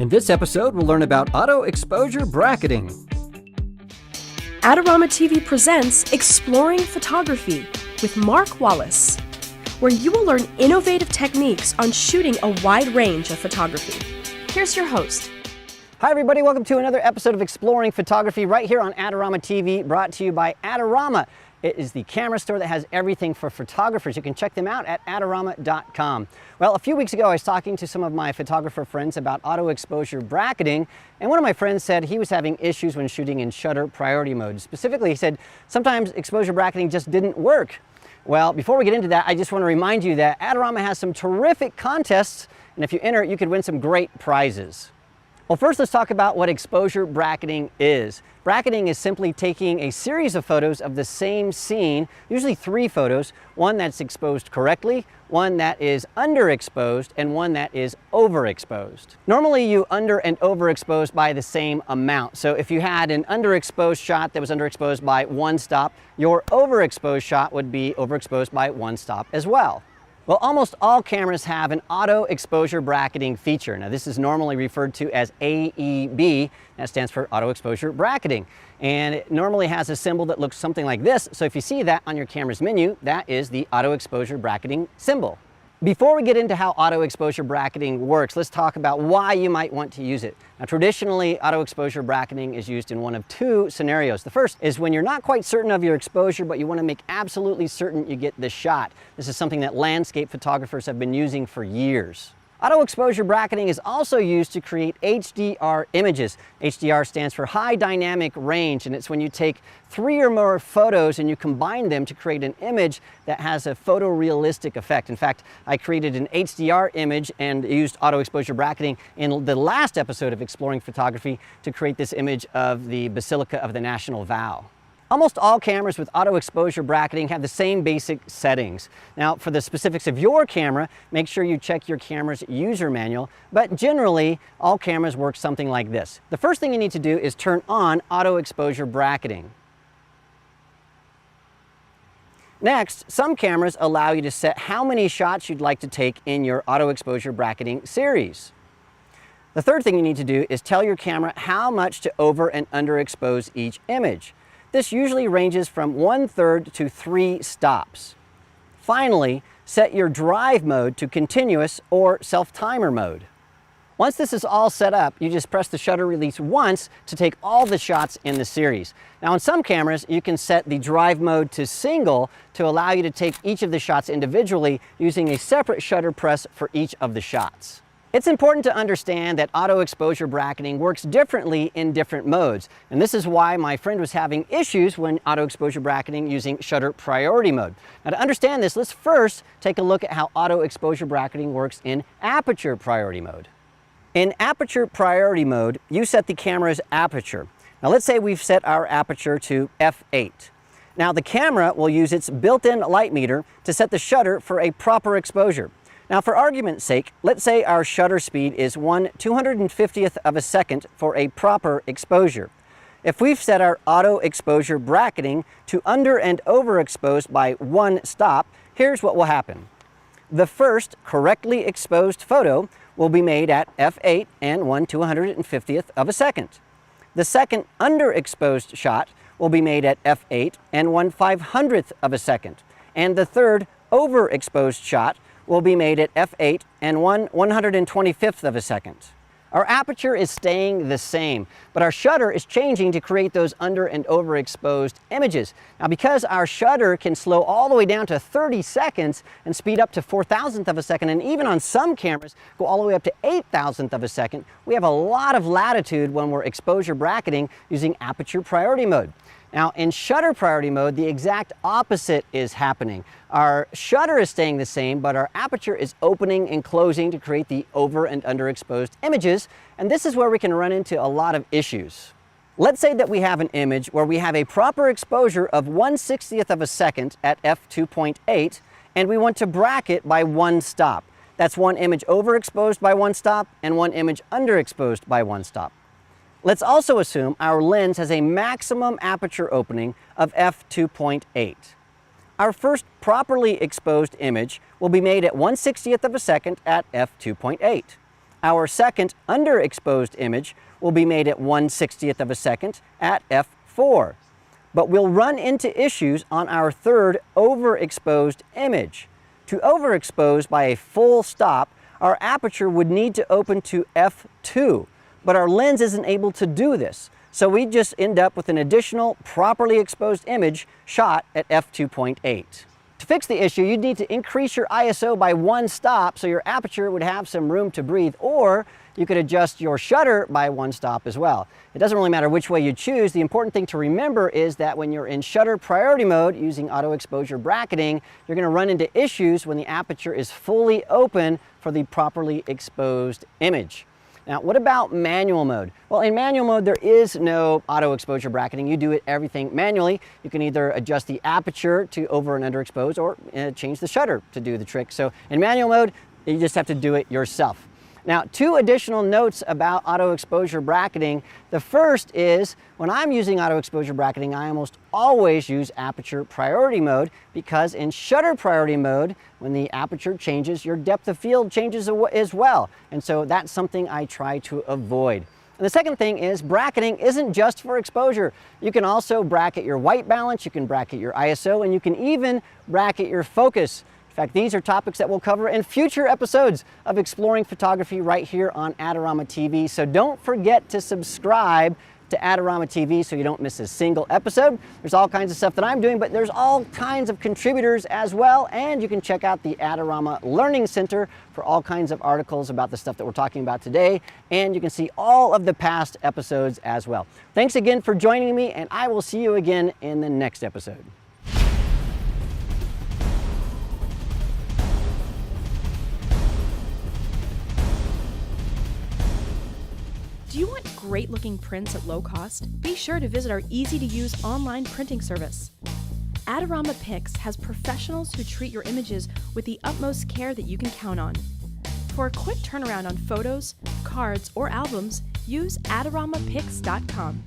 In this episode, we'll learn about auto exposure bracketing. Adorama TV presents Exploring Photography with Mark Wallace, where you will learn innovative techniques on shooting a wide range of photography. Here's your host. Hi everybody, welcome to another episode of Exploring Photography right here on Adorama TV, brought to you by Adorama. It is the camera store that has everything for photographers. You can check them out at adorama.com. Well, a few weeks ago I was talking to some of my photographer friends about auto exposure bracketing, and one of my friends said he was having issues when shooting in shutter priority mode. Specifically, he said sometimes exposure bracketing just didn't work. Well, before we get into that, I just want to remind you that Adorama has some terrific contests, and if you enter, you could win some great prizes. Well, first let's talk about what exposure bracketing is. Bracketing is simply taking a series of photos of the same scene, usually 3 photos, one that's exposed correctly, one that is underexposed, and one that is overexposed. Normally you under and overexpose by the same amount. So if you had an underexposed shot that was underexposed by 1 stop, your overexposed shot would be overexposed by 1 stop as well. Well, almost all cameras have an auto exposure bracketing feature. Now, this is normally referred to as AEB. That stands for auto exposure bracketing. And it normally has a symbol that looks something like this. So if you see that on your camera's menu, that is the auto exposure bracketing symbol. Before we get into how auto exposure bracketing works, let's talk about why you might want to use it. Now, traditionally, auto exposure bracketing is used in one of 2 scenarios. The first is when you're not quite certain of your exposure, but you want to make absolutely certain you get the shot. This is something that landscape photographers have been using for years. Auto exposure bracketing is also used to create HDR images. HDR stands for high dynamic range, and it's when you take 3 or more photos and you combine them to create an image that has a photorealistic effect. In fact, I created an HDR image and used auto exposure bracketing in the last episode of Exploring Photography to create this image of the Basilica of the National Vow. Almost all cameras with auto exposure bracketing have the same basic settings. Now, for the specifics of your camera, make sure you check your camera's user manual, but generally, all cameras work something like this. The first thing you need to do is turn on auto exposure bracketing. Next, some cameras allow you to set how many shots you'd like to take in your auto exposure bracketing series. The third thing you need to do is tell your camera how much to over and underexpose each image. This usually ranges from 1/3 to 3 stops. Finally, set your drive mode to continuous or self-timer mode. Once this is all set up, you just press the shutter release once to take all the shots in the series. Now, on some cameras, you can set the drive mode to single to allow you to take each of the shots individually using a separate shutter press for each of the shots. It's important to understand that auto exposure bracketing works differently in different modes, and this is why my friend was having issues when auto exposure bracketing using shutter priority mode. Now, to understand this, let's first take a look at how auto exposure bracketing works in aperture priority mode. In aperture priority mode, you set the camera's aperture. Now, let's say we've set our aperture to f8. Now, the camera will use its built-in light meter to set the shutter for a proper exposure. Now, for argument's sake, let's say our shutter speed is 1/250th of a second for a proper exposure. If we've set our auto exposure bracketing to under and overexpose by 1 stop, here's what will happen. The first correctly exposed photo will be made at f8 and 1/250th of a second. The second underexposed shot will be made at f8 and 1/500th of a second. And the third overexposed shot will be made at f8 and 1/125th of a second. Our aperture is staying the same, but our shutter is changing to create those under and overexposed images. Now, because our shutter can slow all the way down to 30 seconds and speed up to 4,000th of a second, and even on some cameras go all the way up to 8,000th of a second, we have a lot of latitude when we're exposure bracketing using aperture priority mode. Now, in shutter priority mode, the exact opposite is happening. Our shutter is staying the same, but our aperture is opening and closing to create the over and underexposed images, and this is where we can run into a lot of issues. Let's say that we have an image where we have a proper exposure of 1/60th of a second at f2.8, and we want to bracket by 1 stop. That's one image overexposed by 1 stop and one image underexposed by 1 stop. Let's also assume our lens has a maximum aperture opening of f2.8. Our first properly exposed image will be made at 1/60th of a second at f2.8. Our second underexposed image will be made at 1/60th of a second at f4. But we'll run into issues on our third overexposed image. To overexpose by a full stop, our aperture would need to open to f2, but our lens isn't able to do this. So we just end up with an additional properly exposed image shot at f2.8. To fix the issue, you'd need to increase your ISO by one stop so your aperture would have some room to breathe, or you could adjust your shutter by one stop as well. It doesn't really matter which way you choose. The important thing to remember is that when you're in shutter priority mode using auto exposure bracketing, you're going to run into issues when the aperture is fully open for the properly exposed image. Now, what about manual mode? Well, in manual mode, there is no auto exposure bracketing. You do everything manually. You can either adjust the aperture to over and underexpose or change the shutter to do the trick. So in manual mode, you just have to do it yourself. Now, two additional notes about auto exposure bracketing. The first is when I'm using auto exposure bracketing, I almost always use aperture priority mode, because in shutter priority mode, when the aperture changes, your depth of field changes as well. And so that's something I try to avoid. And the second thing is bracketing isn't just for exposure. You can also bracket your white balance, you can bracket your ISO, and you can even bracket your focus. In fact, these are topics that we'll cover in future episodes of Exploring Photography right here on Adorama TV. So don't forget to subscribe to Adorama TV so you don't miss a single episode. There's all kinds of stuff that I'm doing, but there's all kinds of contributors as well. And you can check out the Adorama Learning Center for all kinds of articles about the stuff that we're talking about today. And you can see all of the past episodes as well. Thanks again for joining me, and I will see you again in the next episode. Do you want great looking prints at low cost? Be sure to visit our easy to use online printing service. Adorama Pix has professionals who treat your images with the utmost care that you can count on. For a quick turnaround on photos, cards, or albums, use AdoramaPix.com.